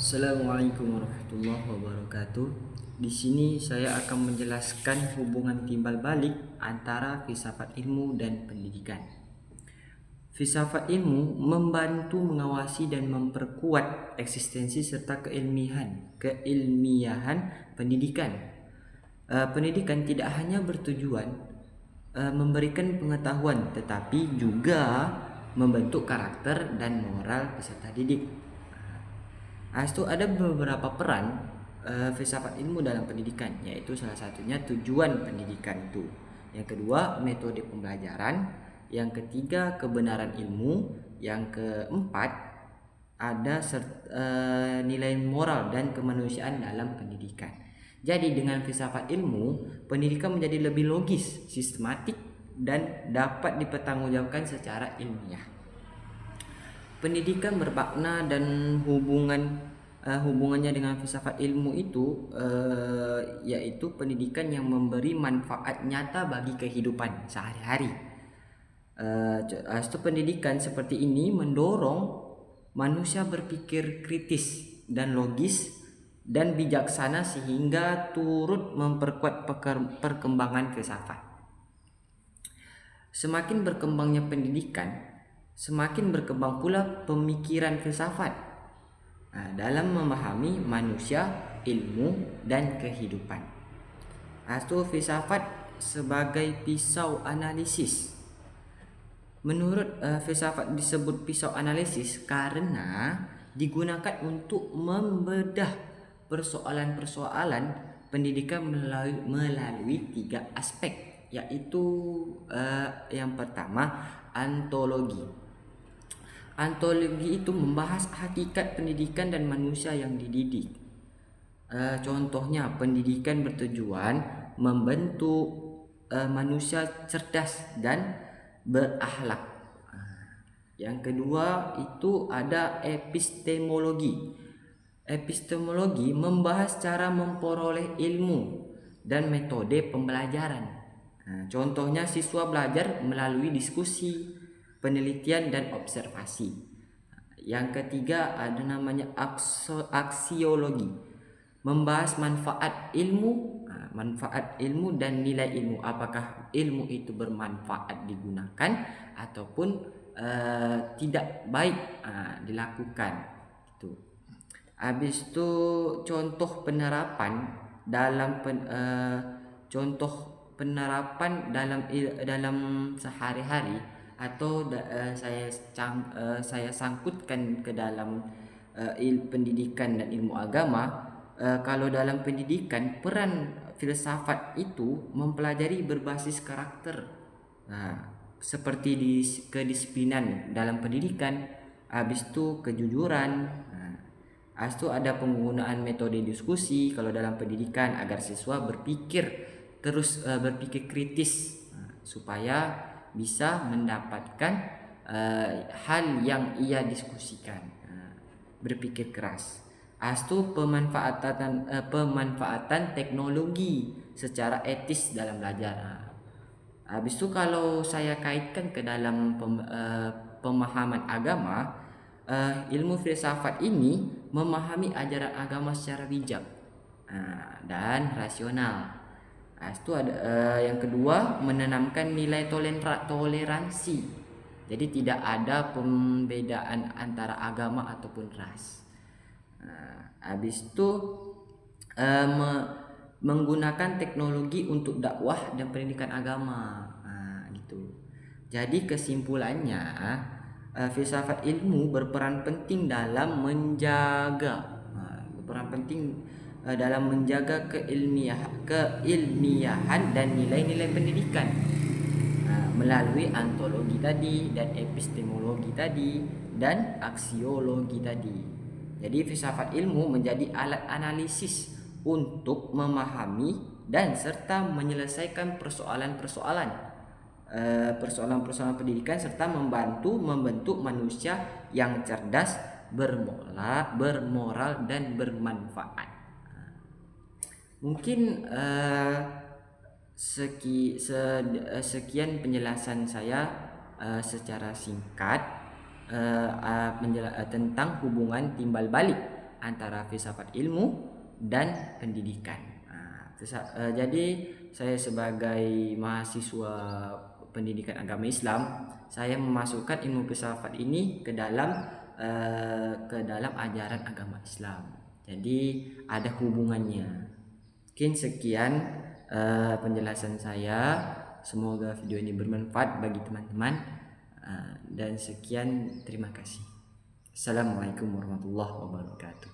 Assalamualaikum warahmatullahi wabarakatuh. Di sini saya akan menjelaskan hubungan timbal balik antara filsafat ilmu dan pendidikan. Filsafat ilmu membantu mengawasi dan memperkuat eksistensi serta keilmiahan pendidikan. Pendidikan tidak hanya bertujuan memberikan pengetahuan, tetapi juga membentuk karakter dan moral peserta didik. Itu ada beberapa peran filsafat ilmu dalam pendidikan, yaitu salah satunya tujuan pendidikan itu. Yang kedua, metode pembelajaran. Yang ketiga, kebenaran ilmu. Yang keempat, ada nilai moral dan kemanusiaan dalam pendidikan. Jadi dengan filsafat ilmu, pendidikan menjadi lebih logis, sistematik, dan dapat dipertanggungjawabkan secara ilmiah. Pendidikan bermakna dan hubungannya dengan filsafat ilmu itu yaitu pendidikan yang memberi manfaat nyata bagi kehidupan sehari-hari. Pendidikan seperti ini mendorong manusia berpikir kritis dan logis dan bijaksana sehingga turut memperkuat perkembangan filsafat. Semakin berkembangnya pendidikan, semakin berkembang pula pemikiran filsafat dalam memahami manusia, ilmu, dan kehidupan. Filsafat sebagai pisau analisis. Menurut filsafat disebut pisau analisis karena digunakan untuk membedah persoalan-persoalan pendidikan melalui tiga aspek, yaitu yang pertama, ontologi. Ontologi itu membahas hakikat pendidikan dan manusia yang dididik. Contohnya, pendidikan bertujuan membentuk manusia cerdas dan berakhlak. Yang kedua itu ada epistemologi. Epistemologi membahas cara memperoleh ilmu dan metode pembelajaran. Contohnya, siswa belajar melalui diskusi, penelitian, dan observasi. Yang ketiga ada namanya aksiologi, membahas manfaat ilmu dan nilai ilmu. Apakah ilmu itu bermanfaat digunakan ataupun tidak baik dilakukan. Itu. Habis itu contoh penerapan dalam sehari-hari atau saya sangkutkan ke dalam pendidikan dan ilmu agama. Kalau dalam pendidikan, peran filsafat itu mempelajari berbasis karakter, seperti di kedisiplinan dalam pendidikan, habis itu kejujuran. Habis itu ada penggunaan metode diskusi kalau dalam pendidikan agar siswa berpikir kritis supaya bisa mendapatkan hal yang ia diskusikan, berpikir keras. Pemanfaatan teknologi secara etis dalam belajar. Habis itu kalau saya kaitkan ke dalam pemahaman agama, ilmu filsafat ini memahami ajaran agama secara bijak dan rasional. Itu ada yang kedua, menanamkan nilai toleransi. Jadi tidak ada pembedaan antara agama ataupun ras. Habis itu menggunakan teknologi untuk dakwah dan pendidikan agama. Gitu. Jadi kesimpulannya, filsafat ilmu berperan penting dalam menjaga keilmiahan dan nilai-nilai pendidikan melalui ontologi tadi dan epistemologi tadi dan aksiologi tadi. Jadi filsafat ilmu menjadi alat analisis untuk memahami dan serta menyelesaikan persoalan-persoalan pendidikan serta membentuk manusia yang cerdas, bermoral dan bermanfaat. Mungkin sekian penjelasan saya secara singkat tentang hubungan timbal balik antara filsafat ilmu dan pendidikan. Jadi saya sebagai mahasiswa pendidikan agama Islam, saya memasukkan ilmu filsafat ini ke dalam ajaran agama Islam. Jadi ada hubungannya. Mungkin sekian penjelasan saya. Semoga video ini bermanfaat bagi teman-teman. Dan sekian, terima kasih. Assalamualaikum warahmatullahi wabarakatuh.